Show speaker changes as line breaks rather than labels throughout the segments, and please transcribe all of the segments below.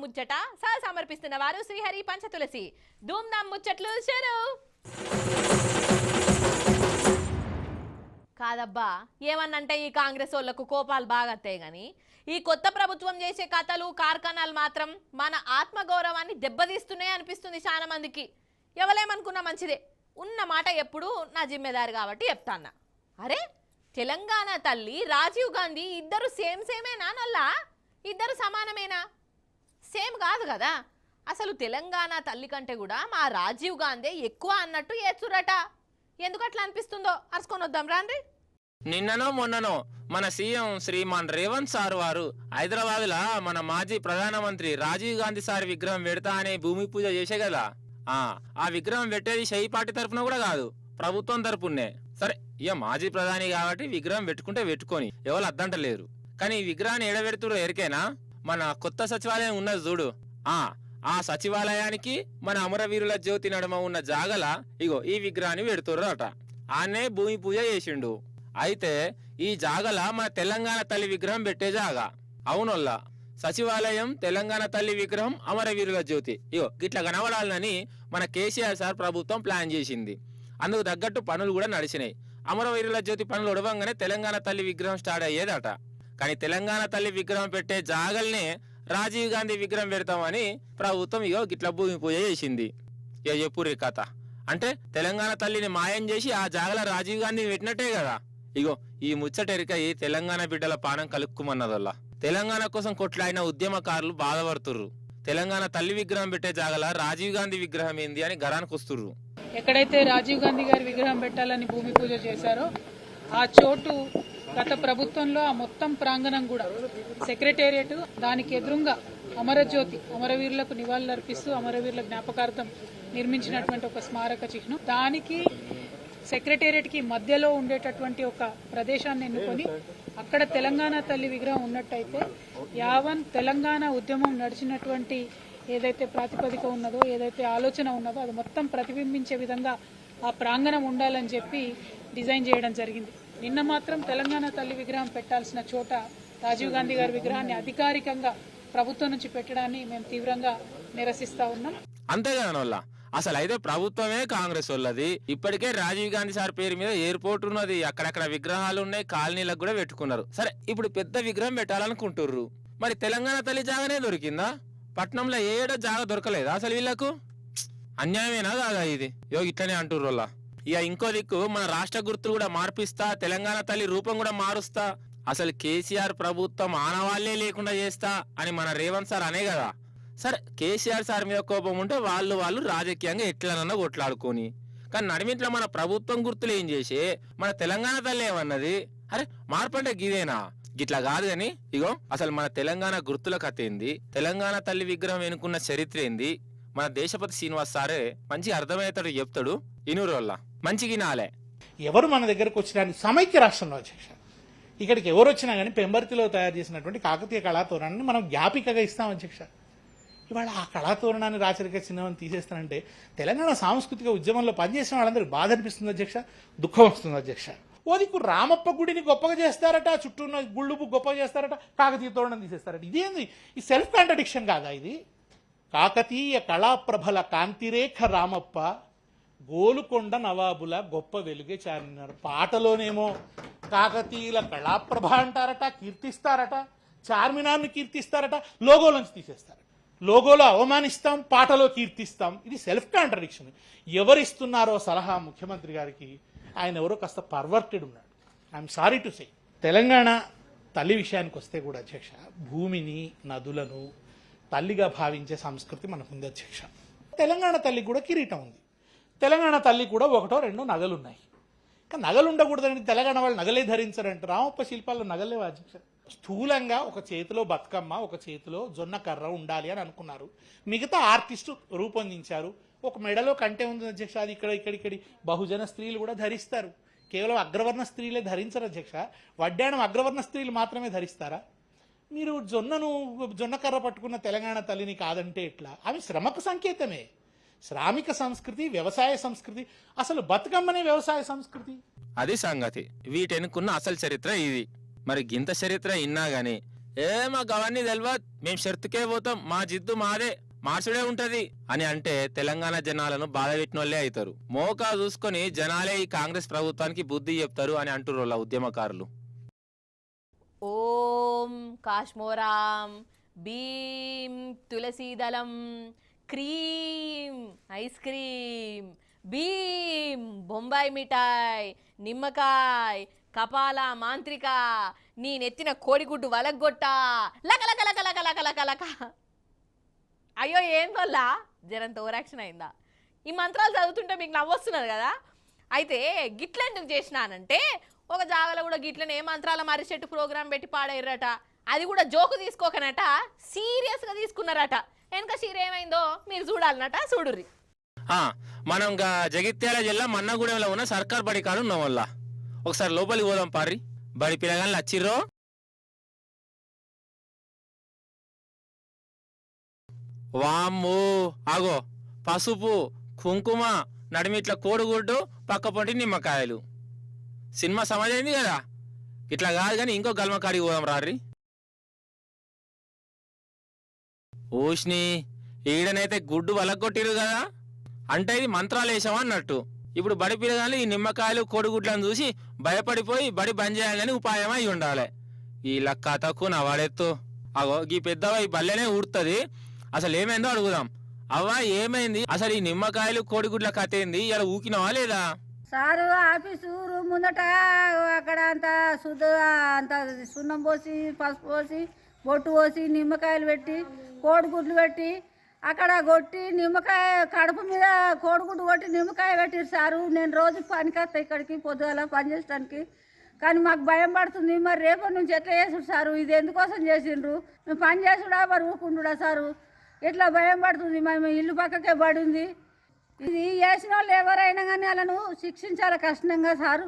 ముచ్చట సమర్పిస్తున్న వారు శ్రీహరి పంచతులసి ధూమ్ధామ్ ముచ్చట్లు షురు. కాదబ్బా, ఏమన్నంటే ఈ కాంగ్రెస్ వాళ్ళకు కోపాలు బాగా వస్తాయి గాని ఈ కొత్త ప్రభుత్వం చేసే కథలు కార్ఖానాలు మాత్రం మన ఆత్మగౌరవాన్ని దెబ్బతీస్తున్నాయి అనిపిస్తుంది చాలా మందికి. ఎవలేమనుకున్నా మంచిదే, ఉన్న మాట ఎప్పుడు నా జిమ్మెదారి కాబట్టి చెప్తాన్నా. అరే, తెలంగాణ తల్లి రాజీవ్ గాంధీ ఇద్దరు సేమేనా? నల్లా ఇద్దరు సమానమేనా? సేమ్ కాదు కదా. అసలు తెలంగాణ తల్లి కంటే కూడా మా రాజీవ్ గాంధీ ఎక్కువ అన్నట్టు ఏచురట. ఎందుకు అట్లా అనిపిస్తుందో అరుచుకొని వద్దాం రాండి.
నిన్ననో మొన్ననో మన సీఎం శ్రీమాన్ రేవంత్ సార్ వారు హైదరాబాద్ లా మన మాజీ ప్రధానమంత్రి రాజీవ్ గాంధీ సార్ విగ్రహం పెడతా అనే భూమి పూజ చేసే కదా. ఆ విగ్రహం పెట్టేది షై పార్టీ తరఫున కూడా కాదు, ప్రభుత్వం తరపునే. సరే, ఇక మాజీ ప్రధాని కాబట్టి విగ్రహం పెట్టుకుంటే పెట్టుకొని ఎవరు అద్దంటలేరు. కానీ ఈ విగ్రహాన్ని ఎడబెడుతురో ఎరికేనా? మన కొత్త సచివాలయం ఉన్నది చూడు, ఆ సచివాలయానికి మన అమరవీరుల జ్యోతి నడుమ ఉన్న జాగల ఇగో ఈ విగ్రహాన్ని పెడుతుర్రట. ఆనే భూమి పూజ చేసిండు. అయితే ఈ జాగల మన తెలంగాణ తల్లి విగ్రహం పెట్టే జాగా. అవునోల్లా, సచివాలయం, తెలంగాణ తల్లి విగ్రహం, అమరవీరుల జ్యోతి ఇగో గిట్లా కనబడాలని మన కేసీఆర్ సార్ ప్రభుత్వం ప్లాన్ చేసింది. అందుకు తగ్గట్టు పనులు కూడా నడిచినాయి. అమరవీరుల జ్యోతి పనులు ఉడవంగానే తెలంగాణ తల్లి విగ్రహం స్టార్ట్ అయ్యేదట. కానీ తెలంగాణ తల్లి విగ్రహం పెట్టే జాగల్నే రాజీవ్ గాంధీ విగ్రహం పెడతామని ప్రభుత్వం ఇగో గిట్లా భూమి పూజ చేసింది. ఇక చెప్పుర్రి కథ. అంటే తెలంగాణ తల్లిని మాయం చేసి ఆ జాగల రాజీవ్ గాంధీని పెట్టినట్టే కదా. ఇగో ఈ ముచ్చటెరిక ఈ తెలంగాణ బిడ్డల పానం కలుక్కుమన్నదల్లా. తెలంగాణ కోసం కొట్లాడిన ఉద్యమకారులు బాధపడుతుర్రు. తెలంగాణ తల్లి విగ్రహం పెట్టే జాగల రాజీవ్ గాంధీ విగ్రహం ఏంది అని గరానికి వస్తుర్రు.
ఎక్కడైతే రాజీవ్ గాంధీ గారి విగ్రహం పెట్టాలని భూమి పూజ చేశారో ఆ చోటు గత ప్రభుత్వంలో ఆ మొత్తం ప్రాంగణం కూడా సెక్రటేరియట్, దానికి ఎదురుగా అమరజ్యోతి, అమరవీరులకు నివాళులర్పిస్తూ అమరవీరుల జ్ఞాపకార్థం నిర్మించినటువంటి ఒక స్మారక చిహ్నం, దానికి సెక్రటేరియట్ కి మధ్యలో ఉండేటటువంటి ఒక ప్రదేశాన్ని ఎన్నుకొని అక్కడ తెలంగాణ తల్లి విగ్రహం ఉన్నట్టయితే యావన్ తెలంగాణ ఉద్యమం నడిచినటువంటి ఏదైతే ప్రాతిపదిక ఉన్నదో, ఏదైతే ఆలోచన ఉన్నదో అది మొత్తం ప్రతిబింబించే విధంగా ఆ ప్రాంగణం ఉండాలని చెప్పి డిజైన్ చేయడం జరిగింది. నిన్న మాత్రం తెలంగాణ తల్లి విగ్రహం పెట్టాల్సిన చోట రాజీవ్ గాంధీ గారి విగ్రహాన్ని అధికారికంగా ప్రభుత్వం నుంచి పెట్టడాన్ని మేము తీవ్రంగా నిరసిస్తా ఉన్నాం.
అంతేగా, అసలు అయితే ప్రభుత్వమే కాంగ్రెస్ వాళ్ళది. ఇప్పటికే రాజీవ్ గాంధీ సార్ పేరు మీద ఎయిర్పోర్ట్ ఉన్నది, అక్కడక్కడ విగ్రహాలు ఉన్నాయి, కాలనీలకు కూడా పెట్టుకున్నారు. సరే, ఇప్పుడు పెద్ద విగ్రహం పెట్టాలనుకుంటుర్రు. మరి తెలంగాణ తల్లి జాగానే దొరికిందా? పట్నంలో ఏడో జాగా దొరకలేదా అసలు వీళ్ళకు? అన్యాయమేనా కాదా ఇది? ఇట్లనే అంటుర్రు. ఇక ఇంకో దిక్కు మన రాష్ట్ర గుర్తులు కూడా మార్పిస్తా, తెలంగాణ తల్లి రూపం కూడా మారుస్తా, అసలు కేసీఆర్ ప్రభుత్వం ఆనవాళ్లే లేకుండా చేస్తా అని మన రేవంత్ సార్ అనే కదా. సరే, కేసీఆర్ సార్ మీద కోపం ఉంటే వాళ్ళు రాజకీయంగా ఎట్లనన్నా కొట్లాడుకొని, కానీ నడిమిట్లో మన ప్రభుత్వం గుర్తులు ఏం చేసి మన తెలంగాణ తల్లి ఏమన్నది? అరే, మార్పు అంటే గిదేనా? గిట్లా కాదు గాని ఇగో అసలు మన తెలంగాణ గుర్తుల కథ ఏంది, తెలంగాణ తల్లి విగ్రహం ఎన్నుకున్న చరిత్ర ఏంది, మన దేశపతి శ్రీనివాస్ సారే మంచి అర్థమయ్యేటట్టు చెప్తాడు. ఇనూరు వల్ల మంచిగా వినాలే.
ఎవరు మన దగ్గరకు వచ్చిన సమైక్య రాష్ట్రంలో అధ్యక్ష, ఇక్కడికి ఎవరు వచ్చినా కానీ పెంబర్తిలో తయారు చేసినటువంటి కాకతీయ కళాతోరణాన్ని మనం జ్ఞాపికగా ఇస్తాం అధ్యక్ష. ఇవాళ ఆ కళాతోరణాన్ని రాచరిక చిహ్నం తీసేస్తానంటే తెలంగాణ సాంస్కృతిక ఉద్యమంలో పనిచేసిన వాళ్ళందరికీ బాధ అనిపిస్తుంది అధ్యక్ష, దుఃఖం వస్తుంది అధ్యక్ష. ఓదికు రామప్ప గుడిని గొప్పగా చేస్తారట, చుట్టూ ఉన్న గుళ్ళు గొప్పగా చేస్తారట, కాకతీయ తోరణం తీసేస్తారట. ఇదేంది? ఈ సెల్ఫ్ కాంట్రడిక్షన్ కాదా ఇది? కాకతీయ కళాప్రభల కాంతిరేఖ రామప్ప, గోలుకొండ నవాబుల గొప్ప వెలుగే చారినారు. పాటలోనేమో కాకతీయుల కళాప్రభ అంటారట, కీర్తిస్తారట, చార్మినార్ని కీర్తిస్తారట, లోగోలోంచి తీసేస్తారట. లోగోలో అవమానిస్తాం, పాటలో కీర్తిస్తాం. ఇది సెల్ఫ్ కాంట్రడిక్షన్. ఎవరిస్తున్నారో సలహా ముఖ్యమంత్రి గారికి? ఆయన ఎవరో కాస్త పర్వర్టెడ్ ఉన్నాడు. I'm sorry to say. Telangana తల్లి విషయానికి వస్తే కూడా అధ్యక్ష, భూమిని, నదులను తల్లిగా భావించే సంస్కృతి మనకుంది అధ్యక్ష. తెలంగాణ తల్లికి కూడా కిరీటం ఉంది. తెలంగాణ తల్లి కూడా ఒకటో రెండో నగలున్నాయి. కానీ నగలు ఉండకూడదండి, తెలంగాణ వాళ్ళు నగలే ధరించరంట. రామప్ప శిల్పాల్లో నగలేవా అధ్యక్ష? స్థూలంగా ఒక చేతిలో బతుకమ్మ, ఒక చేతిలో జొన్న కర్ర ఉండాలి అని అనుకున్నారు. మిగతా ఆర్టిస్టు రూపొందించారు. ఒక మెడలో కంటే ఉంది అధ్యక్ష, అది ఇక్కడి బహుజన స్త్రీలు కూడా ధరిస్తారు. కేవలం అగ్రవర్ణ స్త్రీలే ధరించరు అధ్యక్ష. వడ్డాణం అగ్రవర్ణ స్త్రీలు మాత్రమే ధరిస్తారా? మీరు జొన్న కర్ర పట్టుకున్న తెలంగాణ తల్లిని కాదంటే ఎట్లా? ఆమె శ్రమకు సంకేతమే. శ్రామిక సంస్కృతి, వ్యవసాయ సంస్కృతి. అసలు బతుకమ్మనే వ్యవసాయ సంస్కృతి.
అది సంగతి. వీటెనుకున్న అసలు చరిత్ర ఇది. మరి గింత చరిత్ర ఇన్నా గాని మాకు అవన్నీ తెలియదు, మేము షర్తుకే పోతాం, మా జిద్దు మాదే, మార్చుడే ఉంటది అని అంటే తెలంగాణ జనాలను బాధ పెట్టిన వాళ్ళే అవుతారు. మోకా చూసుకొని జనాలే ఈ కాంగ్రెస్ ప్రభుత్వానికి బుద్ధి చెప్తారు అని అంటున్నారు వాళ్ళ ఉద్యమకారులు.
ఓం కాశ్మోరాం భీం తులసీదళం క్రీం ఐస్ క్రీం భీం బొంబాయి మిఠాయి నిమ్మకాయ కపాల మాంత్రిక నీ నెత్తిన కోడిగుడ్డు వలగొట్ట లక లక లక లక లక లక లక. అయ్యో ఏం కొల్లా జరంత ఓరాక్షన్ అయిందా? ఈ మంత్రాలు చదువుతుంటే మీకు నవ్వొస్తున్నది కదా. అయితే గిట్లెందుకు చేసినానంటే ఒక జాగలో కూడా గిట్లని ఏ మంత్రాల మరిచెట్టు ప్రోగ్రాం పెట్టి పాడేరట. అది కూడా జోకు తీసుకోకనట, సీరియస్గా తీసుకున్నారట. వెనక సీర ఏమైందో మీరు చూడాలన్నట, చూడుర్రి.
మనం జగిత్యాల జిల్లా మన్నగూడెంలో ఉన్న సర్కార్ బడి కాడు ఉన్నాం వల్ల ఒకసారి లోపలికి పోదాం పారి. బడి పిల్లగాళ్ళు వచ్చిర్రో. వామ్మో ఆగో పసుపు కుంకుమ నడిమిట్ల కోడిగుడ్డు పక్క పొంటి నిమ్మకాయలు. సినిమా సమాజైంది కదా. ఇట్లా కాదు కానీ ఇంకో గల్మకాడికి పోదాం రారి. ఓష్ని ఈడనైతే గుడ్డు వలగొట్టిరు కదా, అంటే ఇది మంత్రాలు వేసామా అన్నట్టు. ఇప్పుడు బడి పిల్లగాళ్ళు ఈ నిమ్మకాయలు కోడిగుడ్లను చూసి భయపడిపోయి బడి బంద్ చేయాలని ఉపాయం అయి ఉండాలి. ఈ లక్క తక్కువ నా వాడెత్తు. అగో ఈ పెద్దవ ఈ బల్లెనే ఊడుతుంది. అసలు ఏమైందో అడుగుదాం. అవ్వా ఏమైంది అసలు? ఈ నిమ్మకాయలు కోడిగుడ్ల కథ ఏంది? ఇలా ఊకినవా లేదా?
సారు ఆఫీసు రూమ్ ముందట అక్కడ అంత అంత సున్నం పోసి పసుపు పోసి బొట్టు పోసి నిమ్మకాయలు పెట్టి కోడిగుడ్లు పెట్టి అక్కడ కొట్టి నిమ్మకాయ కడుపు మీద కోడిగుడ్డు కొట్టి నిమ్మకాయ పెట్టిరు సారు. నేను రోజు పనికి వస్తా ఇక్కడికి పొద్దుగల పని చేసడానికి, కానీ మాకు భయం పడుతుంది. మరి రేపటి నుంచి ఎట్లా చేసుడు సారు? ఇది ఎందుకోసం చేసిండ్రు? మేము పని చేసుడా మరి ఊకుండుడా సారు? ఎట్లా భయం పడుతుంది. మేము ఇల్లు పక్కకే పడి ఉంది. ఇది చేసిన వాళ్ళు ఎవరైనా కానీ వాళ్ళను శిక్షించాలి కష్టంగా సారు.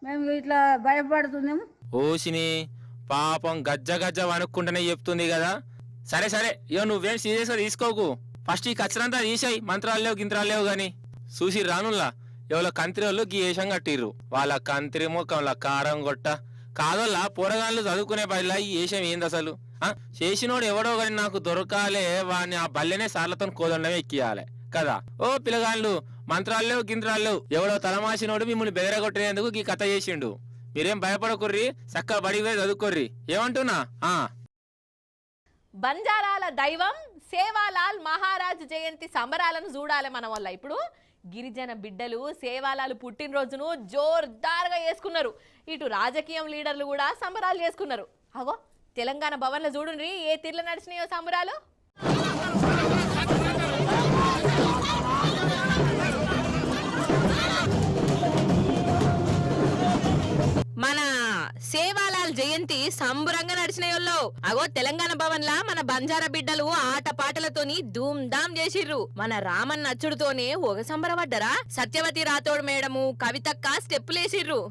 మేము ఇట్లా భయపడుతున్నాము.
ఓసిని పాపం గజ్జ గజ్జ వణుక్కుంటూనే చెప్తుంది కదా. సరే సరే ఇక నువ్వేం సీరియస్గా తీసుకోకు. ఫస్ట్ ఈ కచ్చరంతా తీసాయి. మంత్రాలు లేవు గింత్రాలు లేవు గాని చూసి రానుల్లా ఎవరో కంత్రి వాళ్ళు గీ వేషం కట్టిర్రు. వాళ్ళ కంత్రి ముఖంలో కారం కొట్ట కాదోళ్ళ పోరగాళ్ళు చదువుకునే బడిలా ఈ వేషం ఏంది అసలు? చేసినోడు ఎవడో కానీ నాకు దొరకాలే, వాడిని ఆ బల్లెనే సార్లతో కోదండమే ఎక్కియాలి కదా. ఓ పిల్లగాళ్ళు మంత్రాలు లేవు గింత్రాలు లేవు, ఎవడో తలమాసినోడు మిమ్మల్ని బెదరగొట్టేందుకు ఈ కథ చేసిండు. మీరేం భయపడకుర్రి, చక్కగా బడికి పోయి చదువుకోర్రి. ఏమంటున్నా?
బంజారాల దైవం సేవాలాల్ మహారాజ్ జయంతి సంబరాలను చూడాలి మన వల్ల. ఇప్పుడు గిరిజన బిడ్డలు సేవాలాల్ పుట్టినరోజును జోర్దార్గా చేసుకున్నారు. ఇటు రాజకీయం లీడర్లు కూడా సంబరాలు చేసుకున్నారు. అగో తెలంగాణ భవన్లో చూడండి ఏ తీర్లు నడిచినాయో సంబరాలు. మన సేవాలాల్ జయంతి సంబరంగా నడిచినాయోల్లో. అగో తెలంగాణ భవన్ లా మన బంజారా బిడ్డలు ఆట పాటలతోని ధూమ్ ధామ్ చేసిర్రు. మన రామన్ నచ్చుడుతోనే ఒక సంబరపడ్డరా. సత్యవతి రాథోడ్ మేడము కవితక్క స్టెప్పులేసిర్రు.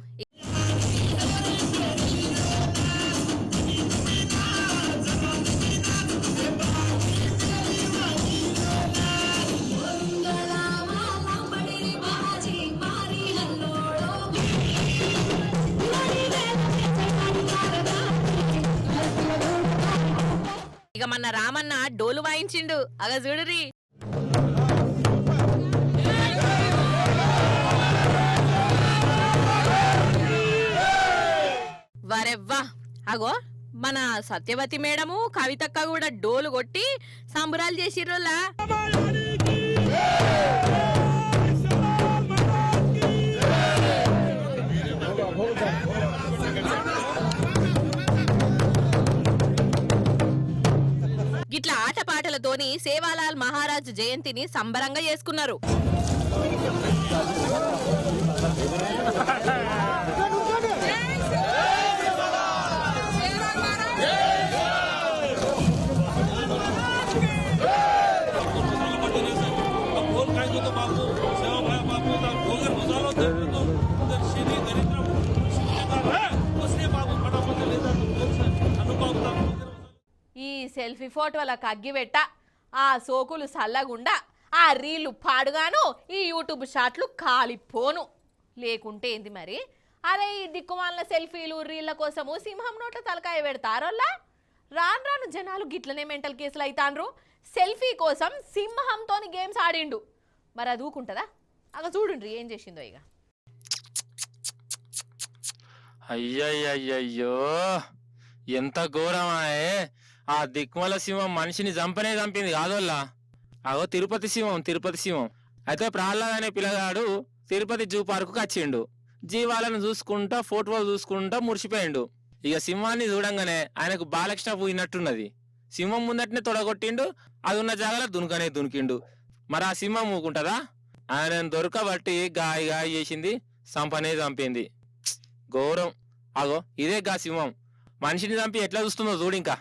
ఇక మన రామన్న డోలు వాయించిండు. అగ చూడురి. వరెవ్వా అగో మన సత్యవతి మేడము కవితక్క కూడా డోలు కొట్టి సంబరాలు చేసిర్రోలా. గిట్ల ఆటపాటలతోని సేవాలాల్ మహారాజ్ జయంతిని సంబరంగా చేసుకున్నారు. ఈ సెల్ఫీ ఫోటోలకు అగ్గిపెట్ట, ఆ సోకులు సల్లగుండా, ఆ రీళ్లు పాడుగాను, ఈ యూట్యూబ్ షాట్లు కాలిపోను. లేకుంటే ఏంది మరి? అరే ఈ దిక్కుమాల సెల్ఫీలు రీళ్ల కోసము సింహం నోట్ల తలకాయ పెడతారోల్లా. రాను రాను జనాలు గిట్లనే మెంటల్ కేసులు అవుతాండ్రు. సెల్ఫీ కోసం సింహంతోని గేమ్స్ ఆడిండు. మరి అది ఊకుంటుందా? అలా చూడుండ్రి ఏం చేసిందో. ఇక
అయ్యయ్యయ్యో, ఎంత ఘోరమాయే. ఆ దిక్మల సింహం మనిషిని చంపింది కాదోల్లా. అగో తిరుపతి సింహం. అయితే ప్రహ్లాద్ అనే పిల్లగాడు తిరుపతి జూ పార్కుకి వచ్చిండు. జీవాలను చూసుకుంటా ఫోటోలు చూసుకుంటా మురిసిపోయిండు. ఇక సింహాన్ని చూడంగానే ఆయనకు బాలకృష్ణ పోయినట్టున్నది. సింహం ముందటనే తొడగొట్టిండు, అది ఉన్న జాగాలో దునికిండు. మరి ఆ సింహం ఊకుంటదా? ఆయన దొరకబట్టి గాయ చేసింది, చంపింది. ఘోరం. అగో ఇదే గా సింహం మనిషిని చంపి ఎట్లా చూస్తుందో చూడింకా.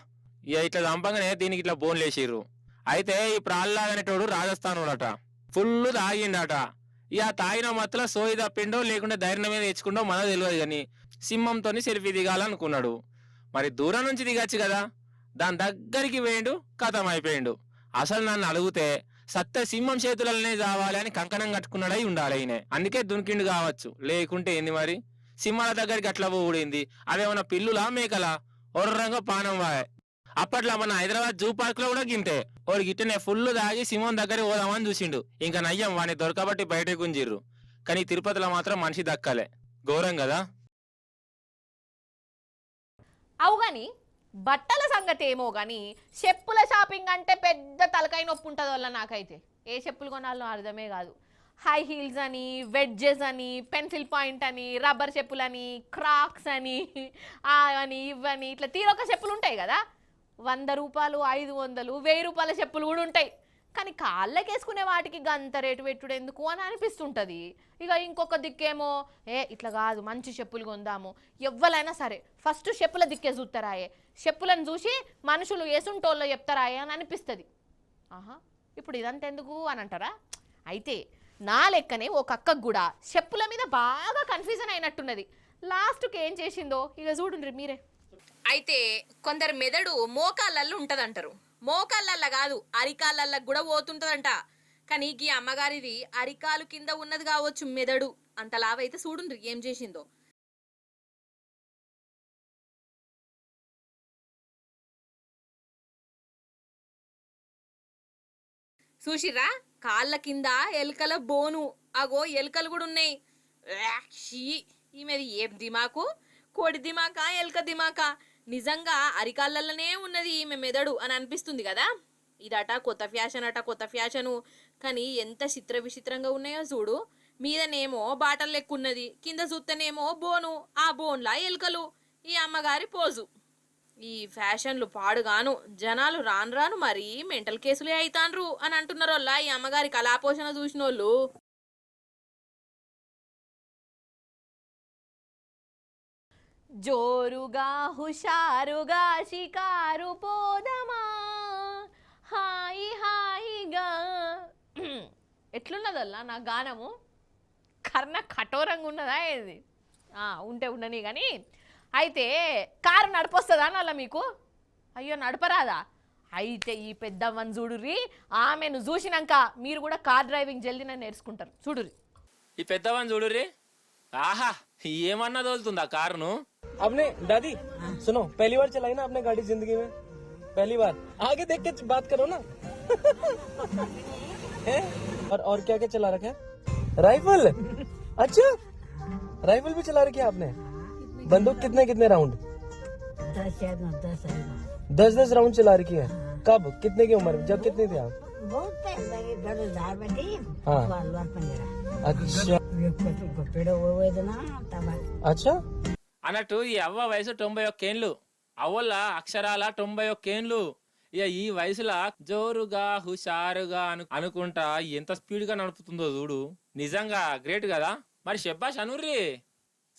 ఇక ఇట్లా చంపగానే దీనికి ఇట్లా బోన్లు వేసిర్రు. అయితే ఈ ప్రహ్లాద్ అనేటోడు రాజస్థానుడట, ఫుల్ తాగిండట. ఇక తాగిన మత్తులో సోయి తప్పిండో లేకుంటే ధైర్యం మీద తెచ్చుకుండో మనకు తెలియదు. కానీ సింహంతోని సెల్ఫీ దిగాలనుకున్నాడు. మరి దూరం నుంచి దిగచ్చు కదా, దాని దగ్గరికి వేయండు, కథం అయిపోయిండు. అసలు నన్ను అడిగితే సత్య సింహం చేతులనే కావాలి అని కంకణం కట్టుకున్నాడై ఉండాలి ఈయన. అందుకే దునికిండు కావచ్చు, లేకుంటే ఏంది మరి. సింహాల దగ్గరికి అట్లా పోడింది. అవేమన్నా పిల్లులా మేకలా? ఒర్రంగా పానం వాయ్. అప్పట్లో మన హైదరాబాద్ జూ పార్క్ లో కూడా గింతే. వాడు గిట్టనే ఫుల్ తాగి సింహం దగ్గరికి పోదామని చూసిండు. ఇంకా నయ్యం వాడిని దొరకబట్టి బయటకు గుంజిర్రు. కానీ తిరుపతిలో మాత్రం మనిషి దక్కలే. ఘోరం కదా.
అవు గాని బట్టల సంగతి ఏమో గాని చెప్పుల షాపింగ్ అంటే పెద్ద తలకాయ నొప్పి ఉంటుంది వల్ల. నాకైతే ఏ చెప్పులు కొనాలో అర్థమే కాదు. హై హీల్స్ అని, వెడ్జెస్ అని, పెన్సిల్ పాయింట్ అని, రబ్బర్ చెప్పులని, క్రాక్స్ అని, అని ఇవని ఇట్లా తీరొక చెప్పులు ఉంటాయి కదా. 100 రూపాయలు, 500, 1000 రూపాయల చెప్పులు కూడా ఉంటాయి. కానీ కాళ్ళకేసుకునే వాటికి గంత రేటు పెట్టుడు ఎందుకు అని అనిపిస్తుంటుంది. ఇక ఇంకొక దిక్కేమో ఇట్లా కాదు, మంచి చెప్పులు కొందాము. ఎవ్వరైనా సరే ఫస్ట్ చెప్పుల దిక్కే చూస్తారాయే, చెప్పులను చూసి మనుషులు ఏసుంటోళ్ళో చెప్తారాయే అని అనిపిస్తుంది. ఆహా, ఇప్పుడు ఇదంతా ఎందుకు అని అంటారా? అయితే నా లెక్కనే ఒక అక్కకు కూడా చెప్పుల మీద బాగా కన్ఫ్యూజన్ అయినట్టున్నది. లాస్ట్కి ఏం చేసిందో ఇక చూడండి మీరే. అయితే కొందరు మెదడు మోకాళ్ళల్లో ఉంటదంటారు. మోకాళ్ళల్లో కాదు, అరికాళ్ళకు కూడా పోతుంటదంట. కానీ ఈ అమ్మగారిది అరికాలు కింద ఉన్నది కావచ్చు మెదడు. అంత లావైతే చూడండి ఏం చేసిందో. చూసిరా, కాళ్ళ కింద ఎలుకల బోను. అగో ఎలుకలు కూడా ఉన్నాయి. ఈమెది ఏం దిమాకు, కోడి దిమాకా ఎలుక దిమాకా? నిజంగా అరికాళ్ళలోనే ఉన్నది ఈమె మెదడు అని అనిపిస్తుంది కదా. ఇదట కొత్త ఫ్యాషను. కానీ ఎంత చిత్ర విచిత్రంగా ఉన్నాయో చూడు. మీదనేమో బాటలు లెక్కున్నది, కింద చూస్తేనేమో బోను, ఆ బోన్లా ఎలుకలు. ఈ అమ్మగారి పోజు. ఈ ఫ్యాషన్లు పాడుగాను జనాలు రాను రాను మరీ మెంటల్ కేసులే అయితాండ్రు అని అంటున్నారు వాళ్ళ. ఈ అమ్మగారి కళాపోషణ చూసిన వాళ్ళు. జోరుగా హుషారుగా షికారు పోదమా హాయి హాయిగా. ఎట్లున్నదల్లా నా గానము? కర్ణ కఠోరంగా ఉన్నదా ఏది? ఉంటే ఉండని. కానీ అయితే కారు నడిపొస్తుందా అలా మీకు? అయ్యో నడపరాదా? అయితే ఈ పెద్దమ్మని చూడుర్రి, ఆమెను చూసినాక మీరు కూడా కార్ డ్రైవింగ్ జల్దీనే నేర్చుకుంటారు. చూడుర్రి
ఈ పెద్దవని చూడుర్రి. ఆహా, ఏమన్నా తోలుతుందా కారును?
आपने दादी सुनो, पहली बार चलाई ना आपने गाड़ी जिंदगी में? पहली बार। आगे देख के बात करो ना। है? और क्या क्या चला रखा है? राइफल। अच्छा, राइफल भी चला रखी है आपने? बंदूक कितने राउंड? 10 राउंड चला रखी है। कब, कितने की उम्र में, जब कितने थे आप?
बहुत पहले
हाँ। अच्छा।
అన్నట్టు ఈ అవ్వ వయసు 91 ఏండ్లు. అవ్వల అక్షరాల 91 ఏండ్లు. ఇక ఈ వయసులో జోరుగా హుషారుగా అనుకుంటా ఎంత స్పీడ్ గా నడుపుతుందో చూడు. నిజంగా గ్రేట్ కదా. మరి శబ్బాష్ అనుర్రి.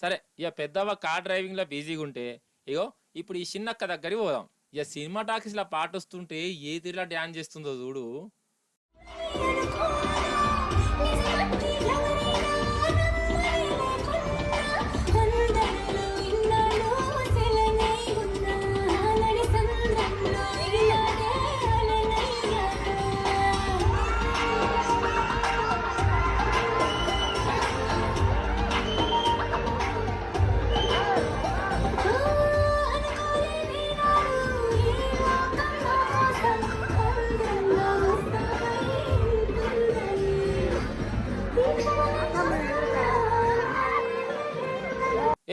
సరే, ఇక పెద్దవ్వ కార్ డ్రైవింగ్ లో బిజీగా ఉంటే ఇగో ఇప్పుడు ఈ చిన్నక్క దగ్గరికి పోదాం. ఇక సినిమా టాకీస్ లో పాట వస్తుంటే ఏ తీరులా డ్యాన్స్ చేస్తుందో చూడు.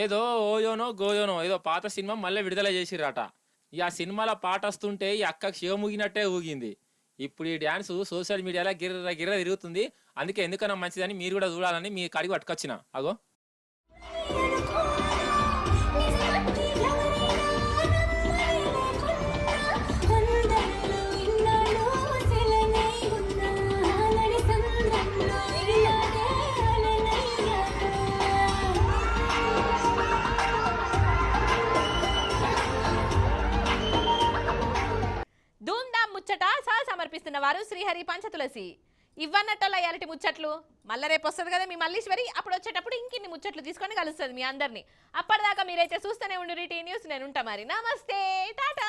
ఏదో ఓయోనో గోయోనో ఏదో పాత సినిమా మళ్ళీ విడుదల చేసిరట. ఈ ఆ సినిమాలో పాట వస్తుంటే ఈ అక్కకి శివ ముగినట్టే ఊగింది. ఇప్పుడు ఈ డ్యాన్స్ సోషల్ మీడియాలో గిర్ర గిర్ర తిరుగుతుంది. అందుకే ఎందుకన్నా మంచిదని మీరు కూడా చూడాలని మీ కాడికి పట్టుకొచ్చిన. అగో
ధూమ్ధామ్ ముచ్చట సమర్పిస్తున్న వారు శ్రీహరి పంచతులసి. ఇవ్వన్నట్టల ఎరటి ముచ్చట్లు మళ్ళీ రేపు వస్తుంది కదా మీ మల్లీశ్వరి. అప్పుడు వచ్చేటప్పుడు ఇంకిన్ని ముచ్చట్లు తీసుకొని కలుస్తుంది మీ అందరినీ. అప్పటిదాకా మీరైతే చూస్తూనే ఉండు టీ న్యూస్. నేను ఉంటా మరి. నమస్తే, టాటా.